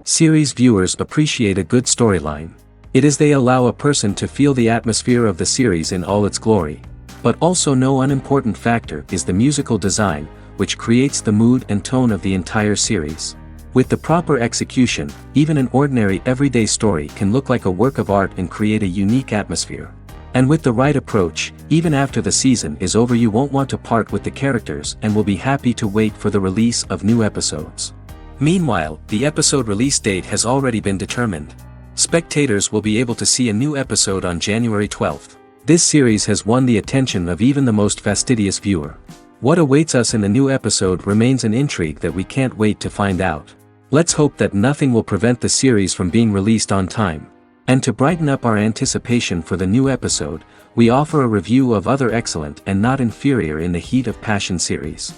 Series viewers appreciate a good storyline. It is they allow a person to feel the atmosphere of the series in all its glory. But also no unimportant factor is the musical design, which creates the mood and tone of the entire series. With the proper execution, even an ordinary everyday story can look like a work of art and create a unique atmosphere. And with the right approach, even after the season is over you won't want to part with the characters and will be happy to wait for the release of new episodes. Meanwhile, the episode release date has already been determined. Spectators will be able to see a new episode on January 12th. This series has won the attention of even the most fastidious viewer. What awaits us in the new episode remains an intrigue that we can't wait to find out. Let's hope that nothing will prevent the series from being released on time. And to brighten up our anticipation for the new episode, we offer a review of other excellent and not inferior in the Heat of Passion series.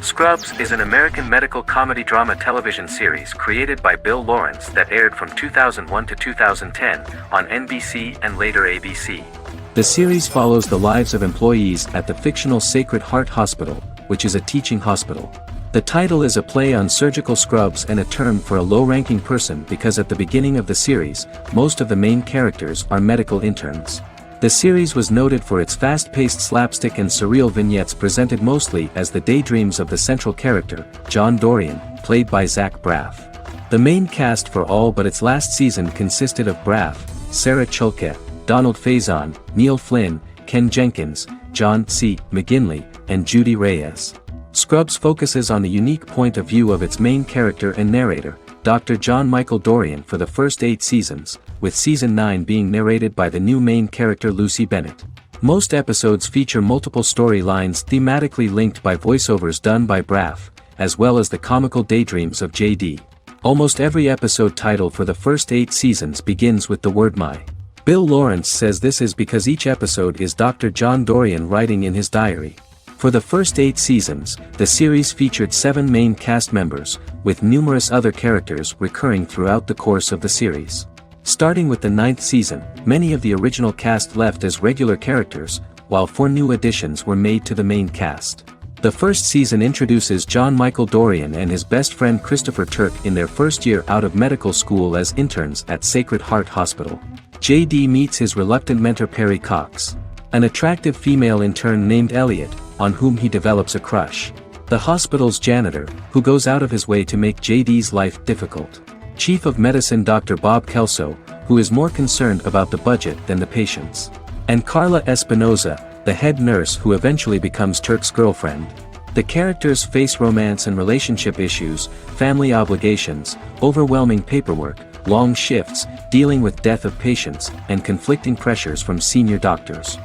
Scrubs is an American medical comedy drama television series created by Bill Lawrence that aired from 2001 to 2010 on NBC and later ABC. The series follows the lives of employees at the fictional Sacred Heart Hospital, which is a teaching hospital. The title is a play on surgical scrubs and a term for a low-ranking person because at the beginning of the series, most of the main characters are medical interns. The series was noted for its fast-paced slapstick and surreal vignettes presented mostly as the daydreams of the central character, John Dorian, played by Zach Braff. The main cast for all but its last season consisted of Braff, Sarah Chulke, Donald Faison, Neil Flynn, Ken Jenkins, John C. McGinley, and Judy Reyes. Scrubs focuses on the unique point of view of its main character and narrator, Dr. John Michael Dorian for the first 8 seasons, with season 9 being narrated by the new main character Lucy Bennett. Most episodes feature multiple storylines thematically linked by voiceovers done by Braff, as well as the comical daydreams of JD. Almost every episode title for the first 8 seasons begins with the word my. Bill Lawrence says this is because each episode is Dr. John Dorian writing in his diary. For the first 8 seasons, the series featured 7 main cast members, with numerous other characters recurring throughout the course of the series. Starting with the 9th season, many of the original cast left as regular characters, while 4 new additions were made to the main cast. The first season introduces John Michael Dorian and his best friend Christopher Turk in their first year out of medical school as interns at Sacred Heart Hospital. JD meets his reluctant mentor Perry Cox, an attractive female intern named Elliot, on whom he develops a crush. The hospital's janitor, who goes out of his way to make JD's life difficult. Chief of Medicine Dr. Bob Kelso, who is more concerned about the budget than the patients. And Carla Espinoza, the head nurse who eventually becomes Turk's girlfriend. The characters face romance and relationship issues, family obligations, overwhelming paperwork, long shifts, dealing with death of patients, and conflicting pressures from senior doctors.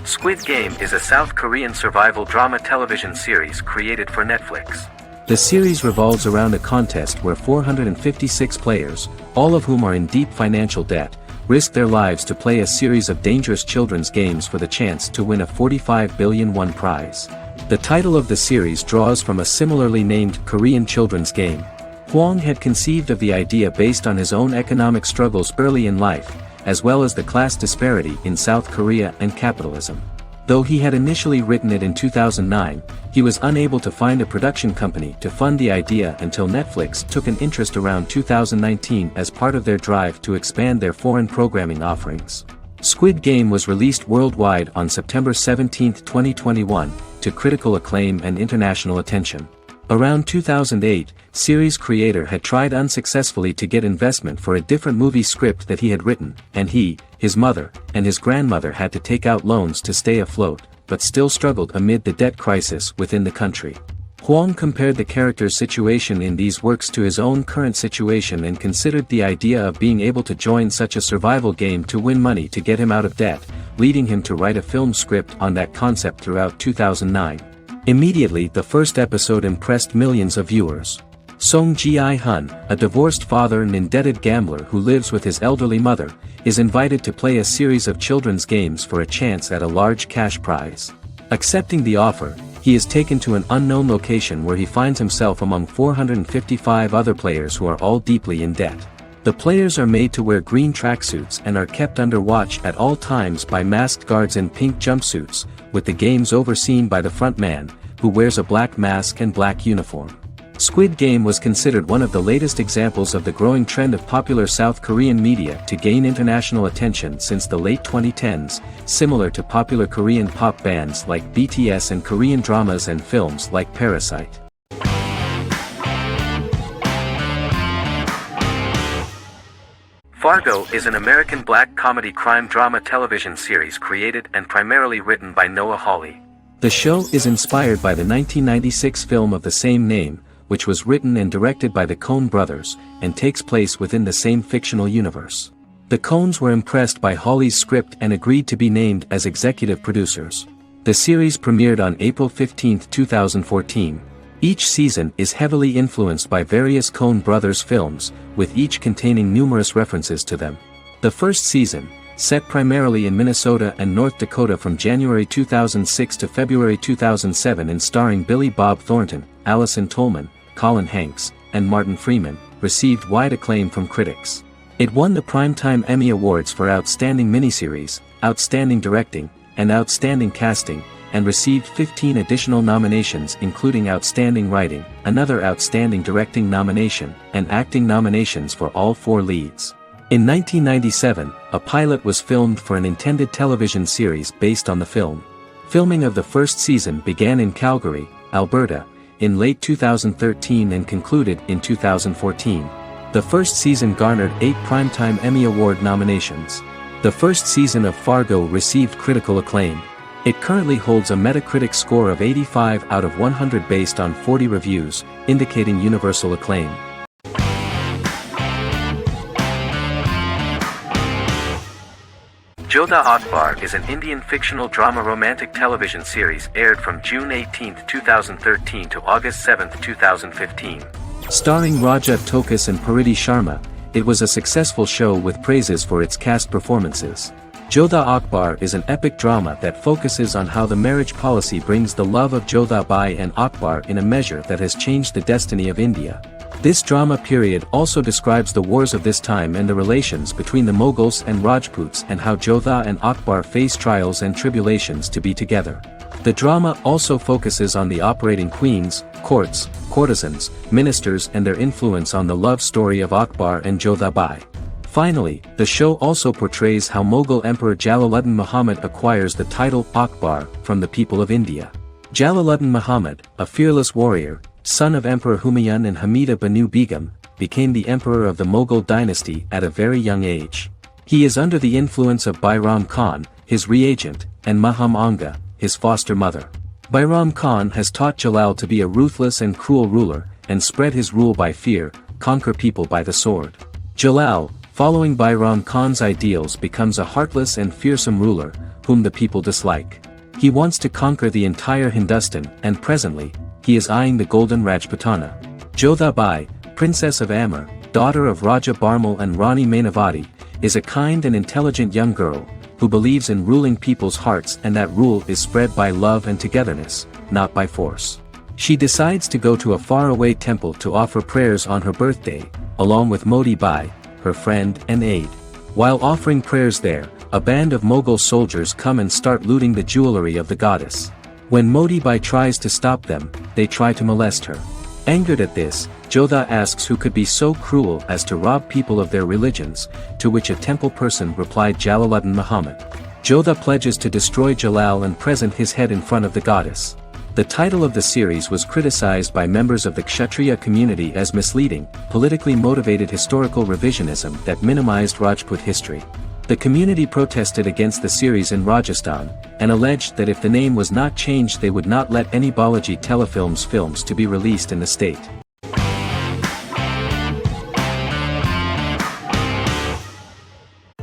Squid Game is a South Korean survival drama television series created for Netflix. The series revolves around a contest where 456 players, all of whom are in deep financial debt, risk their lives to play a series of dangerous children's games for the chance to win a 45 billion won prize. The title of the series draws from a similarly named Korean children's game. Hwang had conceived of the idea based on his own economic struggles early in life, as well as the class disparity in South Korea and capitalism. Though he had initially written it in 2009, he was unable to find a production company to fund the idea until Netflix took an interest around 2019 as part of their drive to expand their foreign programming offerings. Squid Game was released worldwide on September 17, 2021, to critical acclaim and international attention. Around 2008, series creator had tried unsuccessfully to get investment for a different movie script that he had written, and he, his mother, and his grandmother had to take out loans to stay afloat, but still struggled amid the debt crisis within the country. Hwang compared the character's situation in these works to his own current situation and considered the idea of being able to join such a survival game to win money to get him out of debt, leading him to write a film script on that concept throughout 2009. Immediately the first episode impressed millions of viewers. Song Ji-hun, a divorced father and indebted gambler who lives with his elderly mother, is invited to play a series of children's games for a chance at a large cash prize. Accepting the offer, he is taken to an unknown location where he finds himself among 455 other players who are all deeply in debt. The players are made to wear green tracksuits and are kept under watch at all times by masked guards in pink jumpsuits, with the games overseen by the front man, who wears a black mask and black uniform. Squid Game was considered one of the latest examples of the growing trend of popular South Korean media to gain international attention since the late 2010s, similar to popular Korean pop bands like BTS and Korean dramas and films like Parasite. Fargo is an American black comedy crime drama television series created and primarily written by Noah Hawley. The show is inspired by the 1996 film of the same name, which was written and directed by the Coen brothers, and takes place within the same fictional universe. The Coens were impressed by Hawley's script and agreed to be named as executive producers. The series premiered on April 15, 2014. Each season is heavily influenced by various Coen brothers films, with each containing numerous references to them. The first season, set primarily in Minnesota and North Dakota from January 2006 to February 2007 and starring Billy Bob Thornton, Allison Tolman, Colin Hanks, and Martin Freeman, received wide acclaim from critics. It won the Primetime Emmy Awards for Outstanding Miniseries, Outstanding Directing, and Outstanding Casting, and received 15 additional nominations including Outstanding Writing, another Outstanding Directing nomination, and acting nominations for all 4 leads. In 1997, a pilot was filmed for an intended television series based on the film. Filming of the first season began in Calgary, Alberta, in late 2013 and concluded in 2014. The first season garnered 8 Primetime Emmy Award nominations. The first season of Fargo received critical acclaim. It currently holds a Metacritic score of 85 out of 100 based on 40 reviews, indicating universal acclaim. Jodha Akbar is an Indian fictional drama romantic television series aired from June 18, 2013 to August 7, 2015. Starring Raja Tokas and Pariti Sharma, it was a successful show with praises for its cast performances. Jodha Akbar is an epic drama that focuses on how the marriage policy brings the love of Jodha Bai and Akbar in a measure that has changed the destiny of India. This drama period also describes the wars of this time and the relations between the Mughals and Rajputs and how Jodha and Akbar face trials and tribulations to be together. The drama also focuses on the operating queens, courts, courtesans, ministers and their influence on the love story of Akbar and Jodha Bai. Finally, the show also portrays how Mughal Emperor Jalaluddin Muhammad acquires the title Akbar from the people of India. Jalaluddin Muhammad, a fearless warrior, son of Emperor Humayun and Hamida Banu Begum, became the emperor of the Mughal dynasty at a very young age. He is under the influence of Bairam Khan, his reagent, and Maham Anga, his foster mother. Bairam Khan has taught Jalal to be a ruthless and cruel ruler, and spread his rule by fear, conquer people by the sword. Jalal, following Bairam Khan's ideals, becomes a heartless and fearsome ruler, whom the people dislike. He wants to conquer the entire Hindustan, and presently, he is eyeing the Golden Rajputana. Jodha Bai, Princess of Amber, daughter of Raja Barmal and Rani Mainavati, is a kind and intelligent young girl, who believes in ruling people's hearts and that rule is spread by love and togetherness, not by force. She decides to go to a faraway temple to offer prayers on her birthday, along with Modi Bai, her friend and aide. While offering prayers there, a band of Mughal soldiers come and start looting the jewelry of the goddess. When Modi Bai tries to stop them, they try to molest her. Angered at this, Jodha asks who could be so cruel as to rob people of their religions, to which a temple person replied Jalaluddin Muhammad. Jodha pledges to destroy Jalal and present his head in front of the goddess. The title of the series was criticized by members of the Kshatriya community as misleading, politically motivated historical revisionism that minimized Rajput history. The community protested against the series in Rajasthan, and alleged that if the name was not changed they would not let any Balaji Telefilms films to be released in the state.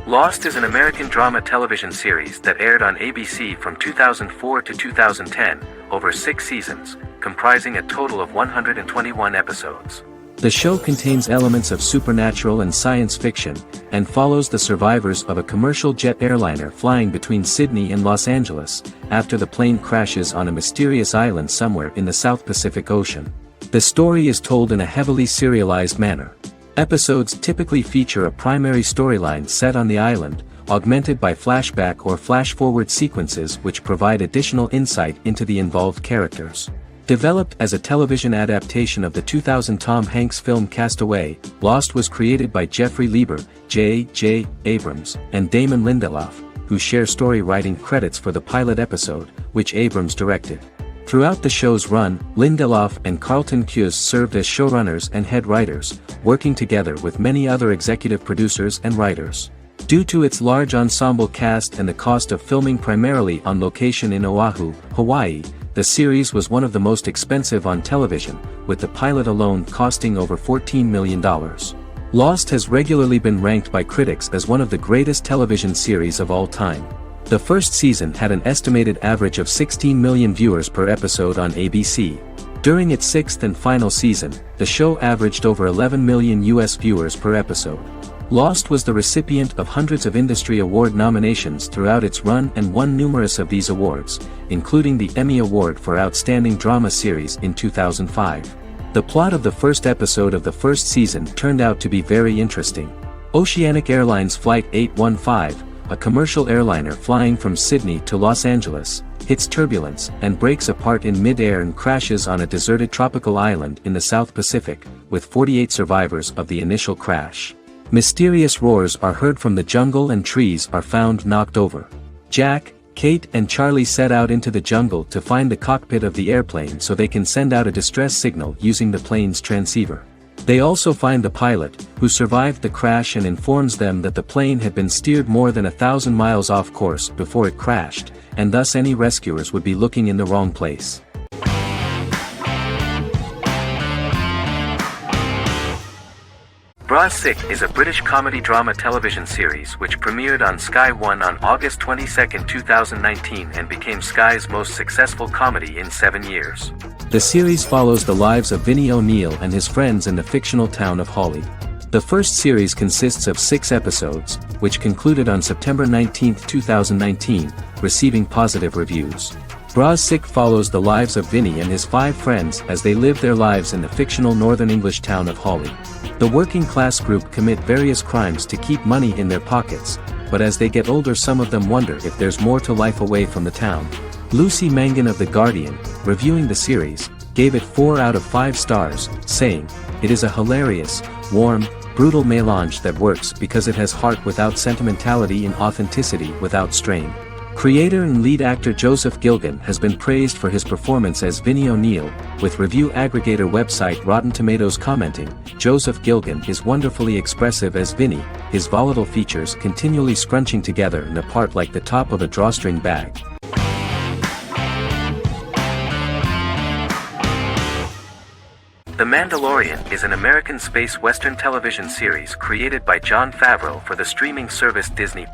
Lost is an American drama television series that aired on ABC from 2004 to 2010, over 6 seasons, comprising a total of 121 episodes. The show contains elements of supernatural and science fiction, and follows the survivors of a commercial jet airliner flying between Sydney and Los Angeles, after the plane crashes on a mysterious island somewhere in the South Pacific Ocean. The story is told in a heavily serialized manner. Episodes typically feature a primary storyline set on the island, augmented by flashback or flash-forward sequences which provide additional insight into the involved characters. Developed as a television adaptation of the 2000 Tom Hanks film Castaway, Lost was created by Jeffrey Lieber, J.J. Abrams, and Damon Lindelof, who share story writing credits for the pilot episode, which Abrams directed. Throughout the show's run, Lindelof and Carlton Cuse served as showrunners and head writers, working together with many other executive producers and writers. Due to its large ensemble cast and the cost of filming primarily on location in Oahu, Hawaii, the series was one of the most expensive on television, with the pilot alone costing over $14 million. Lost has regularly been ranked by critics as one of the greatest television series of all time. The first season had an estimated average of 16 million viewers per episode on ABC. During its sixth and final season, the show averaged over 11 million US viewers per episode. Lost was the recipient of hundreds of industry award nominations throughout its run and won numerous of these awards, including the Emmy Award for Outstanding Drama Series in 2005. The plot of the first episode of the first season turned out to be very interesting. Oceanic Airlines Flight 815, a commercial airliner flying from Sydney to Los Angeles, hits turbulence and breaks apart in mid-air and crashes on a deserted tropical island in the South Pacific, with 48 survivors of the initial crash. Mysterious roars are heard from the jungle and trees are found knocked over. Jack, Kate and Charlie set out into the jungle to find the cockpit of the airplane so they can send out a distress signal using the plane's transceiver. They also find the pilot, who survived the crash and informs them that the plane had been steered more than 1,000 miles off course before it crashed, and thus any rescuers would be looking in the wrong place. Bras Sick is a British comedy-drama television series which premiered on Sky One on August 22, 2019 and became Sky's most successful comedy in 7 years. The series follows the lives of Vinnie O'Neill and his friends in the fictional town of Hawley. The first series consists of 6 episodes, which concluded on September 19, 2019, receiving positive reviews. Bras Sick follows the lives of Vinnie and his 5 friends as they live their lives in the fictional Northern English town of Hawley. The working class group commit various crimes to keep money in their pockets, but as they get older some of them wonder if there's more to life away from the town. Lucy Mangan of The Guardian, reviewing the series, gave it 4 out of 5 stars, saying, "It is a hilarious, warm, brutal melange that works because it has heart without sentimentality and authenticity without strain." Creator and lead actor Joseph Gilgun has been praised for his performance as Vinnie O'Neill, with review aggregator website Rotten Tomatoes commenting, "Joseph Gilgun is wonderfully expressive as Vinnie, his volatile features continually scrunching together and apart like the top of a drawstring bag." The Mandalorian is an American space western television series created by Jon Favreau for the streaming service Disney+.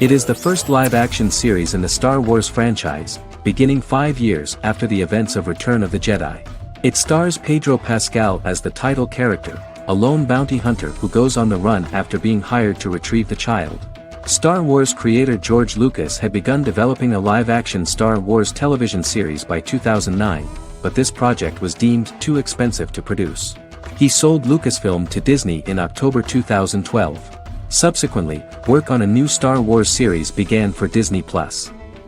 It is the first live-action series in the Star Wars franchise, beginning 5 years after the events of Return of the Jedi. It stars Pedro Pascal as the title character, a lone bounty hunter who goes on the run after being hired to retrieve the child. Star Wars creator George Lucas had begun developing a live-action Star Wars television series by 2009, but this project was deemed too expensive to produce. He sold Lucasfilm to Disney in October 2012. Subsequently, work on a new Star Wars series began for Disney+.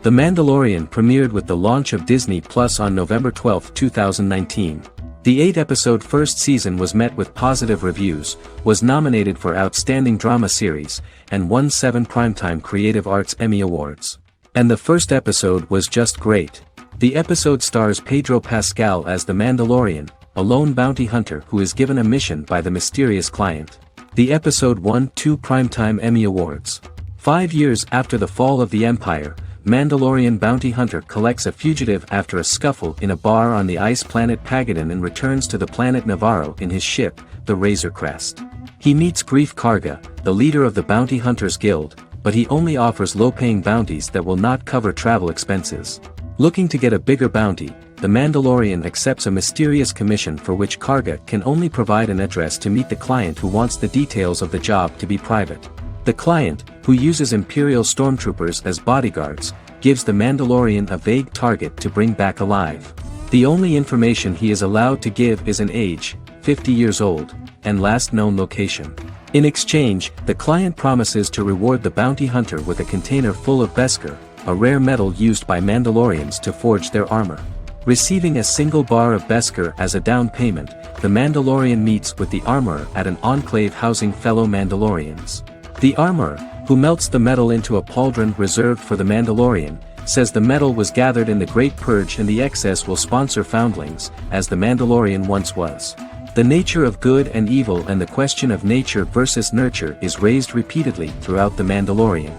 The Mandalorian premiered with the launch of Disney+ on November 12, 2019. The 8-episode first season was met with positive reviews, was nominated for Outstanding Drama Series, and won 7 Primetime Creative Arts Emmy Awards. And the first episode was just great. The episode stars Pedro Pascal as the Mandalorian, a lone bounty hunter who is given a mission by the mysterious client. The episode won 2 Primetime Emmy Awards. 5 years after the fall of the Empire, Mandalorian bounty hunter collects a fugitive after a scuffle in a bar on the ice planet Pagadan and returns to the planet Navarro in his ship, the Razor Crest. He meets Grief Karga, the leader of the Bounty Hunters Guild, but he only offers low-paying bounties that will not cover travel expenses. Looking to get a bigger bounty, the Mandalorian accepts a mysterious commission for which Karga can only provide an address to meet the client who wants the details of the job to be private. The client, who uses Imperial stormtroopers as bodyguards, gives the Mandalorian a vague target to bring back alive. The only information he is allowed to give is an age, 50 years old. and last known location. In exchange, the client promises to reward the bounty hunter with a container full of Beskar, a rare metal used by Mandalorians to forge their armor. Receiving a single bar of Beskar as a down payment, the Mandalorian meets with the armorer at an enclave housing fellow Mandalorians. The armorer, who melts the metal into a pauldron reserved for the Mandalorian, says the metal was gathered in the Great Purge and the excess will sponsor foundlings, as the Mandalorian once was. The nature of good and evil and the question of nature versus nurture is raised repeatedly throughout The Mandalorian.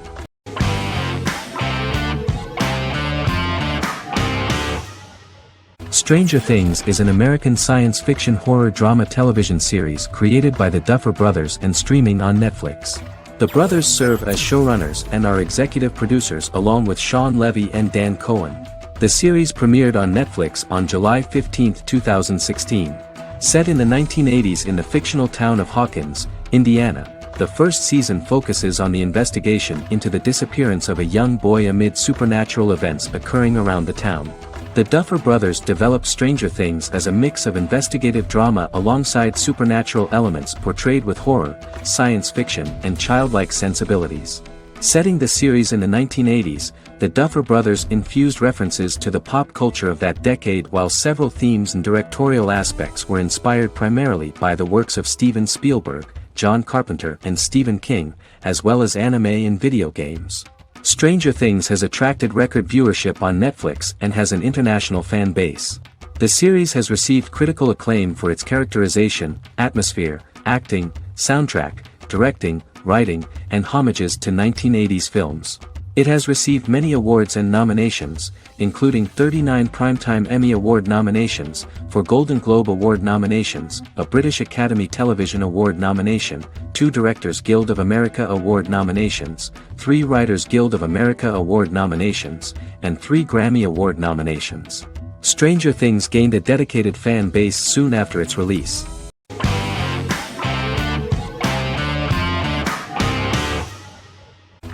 Stranger Things is an American science fiction horror drama television series created by the Duffer Brothers and streaming on Netflix. The brothers serve as showrunners and are executive producers along with Sean Levy and Dan Cohen. The series premiered on Netflix on July 15, 2016. Set in the 1980s in the fictional town of Hawkins, Indiana, the first season focuses on the investigation into the disappearance of a young boy amid supernatural events occurring around the town. The Duffer Brothers developed Stranger Things as a mix of investigative drama alongside supernatural elements portrayed with horror, science fiction, and childlike sensibilities. Setting the series in the 1980s, the Duffer Brothers infused references to the pop culture of that decade while several themes and directorial aspects were inspired primarily by the works of Steven Spielberg, John Carpenter and Stephen King, as well as anime and video games. Stranger Things has attracted record viewership on Netflix and has an international fan base. The series has received critical acclaim for its characterization, atmosphere, acting, soundtrack, directing, writing, and homages to 1980s films. It has received many awards and nominations, including 39 Primetime Emmy Award nominations, 4 Golden Globe Award nominations, a British Academy Television Award nomination, 2 Directors Guild of America Award nominations, 3 Writers Guild of America Award nominations, and 3 Grammy Award nominations. Stranger Things gained a dedicated fan base soon after its release.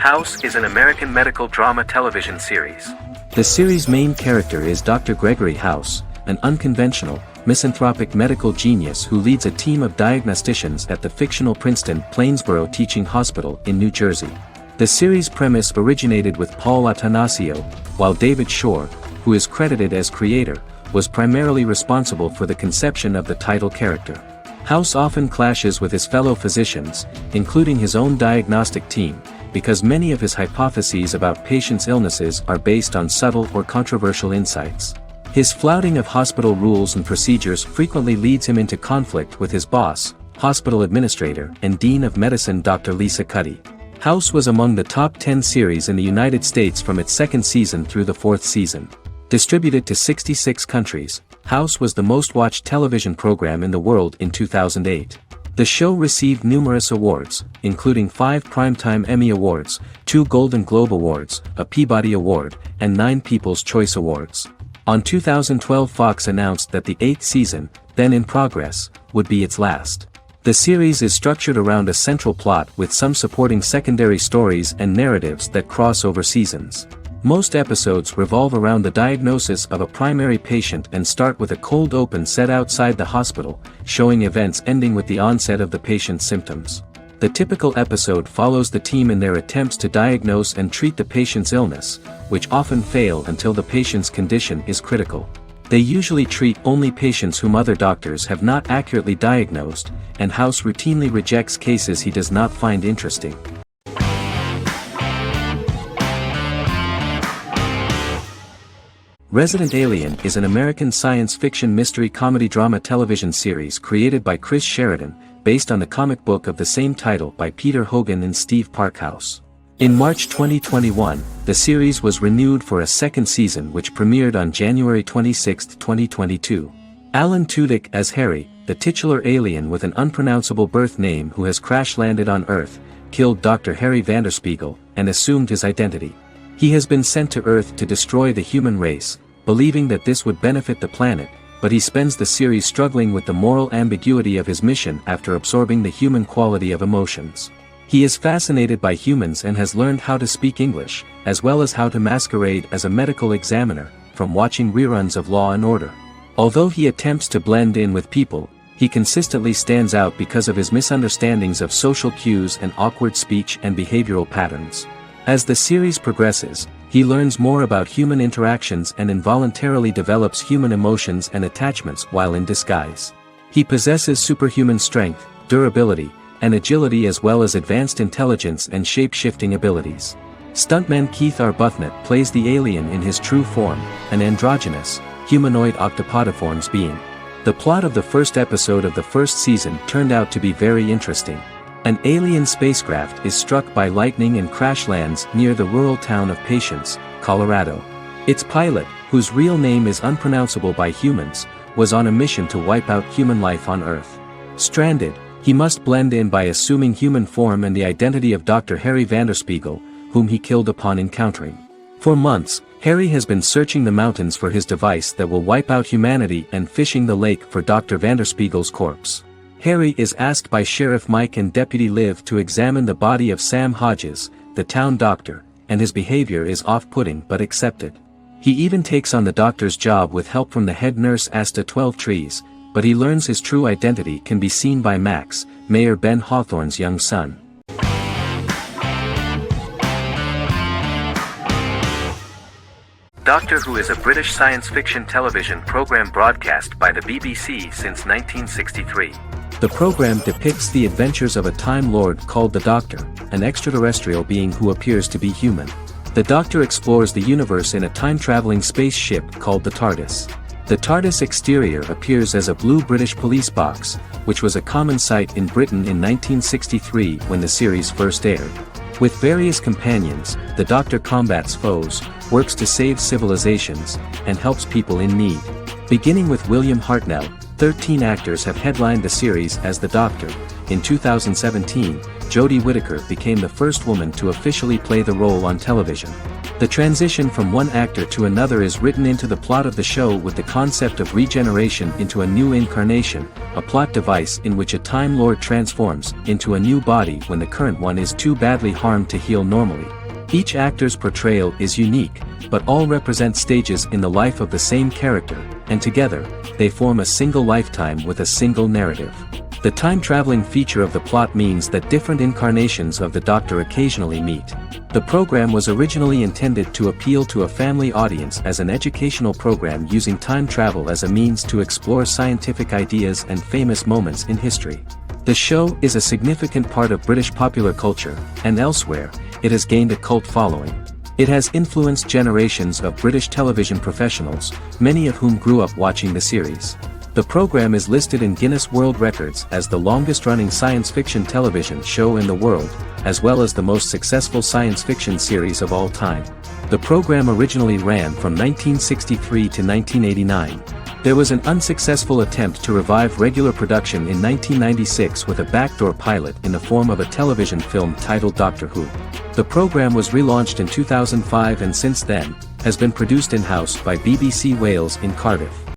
House is an American medical drama television series. The series' main character is Dr. Gregory House, an unconventional, misanthropic medical genius who leads a team of diagnosticians at the fictional Princeton Plainsboro Teaching Hospital in New Jersey. The series' premise originated with Paul Attanasio, while David Shore, who is credited as creator, was primarily responsible for the conception of the title character. House often clashes with his fellow physicians, including his own diagnostic team, because many of his hypotheses about patients' illnesses are based on subtle or controversial insights. His flouting of hospital rules and procedures frequently leads him into conflict with his boss, hospital administrator and dean of medicine Dr. Lisa Cuddy. House was among the top 10 series in the United States from its second season through the fourth season. Distributed to 66 countries, House was the most-watched television program in the world in 2008. The show received numerous awards, including 5 Primetime Emmy Awards, 2 Golden Globe Awards, a Peabody Award, and 9 People's Choice Awards. On 2012 Fox announced that the 8th season, then in progress, would be its last. The series is structured around a central plot with some supporting secondary stories and narratives that cross over seasons. Most episodes revolve around the diagnosis of a primary patient and start with a cold open set outside the hospital, showing events ending with the onset of the patient's symptoms. The typical episode follows the team in their attempts to diagnose and treat the patient's illness, which often fail until the patient's condition is critical. They usually treat only patients whom other doctors have not accurately diagnosed, and House routinely rejects cases he does not find interesting. Resident Alien is an American science fiction mystery comedy drama television series created by Chris Sheridan, based on the comic book of the same title by Peter Hogan and Steve Parkhouse. In March 2021, the series was renewed for a second season which premiered on January 26, 2022. Alan Tudyk as Harry, the titular alien with an unpronounceable birth name who has crash-landed on Earth, killed Dr. Harry Vanderspiegel, and assumed his identity. He has been sent to Earth to destroy the human race, believing that this would benefit the planet, but he spends the series struggling with the moral ambiguity of his mission after absorbing the human quality of emotions. He is fascinated by humans and has learned how to speak English, as well as how to masquerade as a medical examiner, from watching reruns of Law and Order. Although he attempts to blend in with people, He consistently stands out because of his misunderstandings of social cues and awkward speech and behavioral patterns. As the series progresses, he learns more about human interactions and involuntarily develops human emotions and attachments while in disguise. He possesses superhuman strength, durability, and agility as well as advanced intelligence and shape-shifting abilities. Stuntman Keith Arbuthnot plays the alien in his true form, an androgynous, humanoid octopodiforms being. The plot of the first episode of the first season turned out to be very interesting. An alien spacecraft is struck by lightning and crash lands near the rural town of Patience, Colorado. Its pilot, whose real name is unpronounceable by humans, was on a mission to wipe out human life on Earth. Stranded, he must blend in by assuming human form and the identity of Dr. Harry Vanderspiegel, whom he killed upon encountering. For months, Harry has been searching the mountains for his device that will wipe out humanity and fishing the lake for Dr. Vanderspiegel's corpse. Harry is asked by Sheriff Mike and Deputy Liv to examine the body of Sam Hodges, the town doctor, and his behavior is off-putting but accepted. He even takes on the doctor's job with help from the head nurse Asta 12 Trees, but he learns his true identity can be seen by Max, Mayor Ben Hawthorne's young son. Doctor Who is a British science fiction television program broadcast by the BBC since 1963. The program depicts the adventures of a Time Lord called the Doctor, an extraterrestrial being who appears to be human. The Doctor explores the universe in a time-traveling spaceship called the TARDIS. The TARDIS exterior appears as a blue British police box, which was a common sight in Britain in 1963 when the series first aired. With various companions, the Doctor combats foes, works to save civilizations, and helps people in need. Beginning with William Hartnell, 13 actors have headlined the series as the Doctor. In 2017, Jodie Whittaker became the first woman to officially play the role on television. The transition from one actor to another is written into the plot of the show with the concept of regeneration into a new incarnation, a plot device in which a Time Lord transforms into a new body when the current one is too badly harmed to heal normally. Each actor's portrayal is unique, but all represent stages in the life of the same character, and together, they form a single lifetime with a single narrative. The time-traveling feature of the plot means that different incarnations of the Doctor occasionally meet. The program was originally intended to appeal to a family audience as an educational program using time travel as a means to explore scientific ideas and famous moments in history. The show is a significant part of British popular culture, and elsewhere, it has gained a cult following. It has influenced generations of British television professionals, many of whom grew up watching the series. The program is listed in Guinness World Records as the longest-running science fiction television show in the world, as well as the most successful science fiction series of all time. The program originally ran from 1963 to 1989. There was an unsuccessful attempt to revive regular production in 1996 with a backdoor pilot in the form of a television film titled Doctor Who. The program was relaunched in 2005 and since then, has been produced in-house by BBC Wales in Cardiff.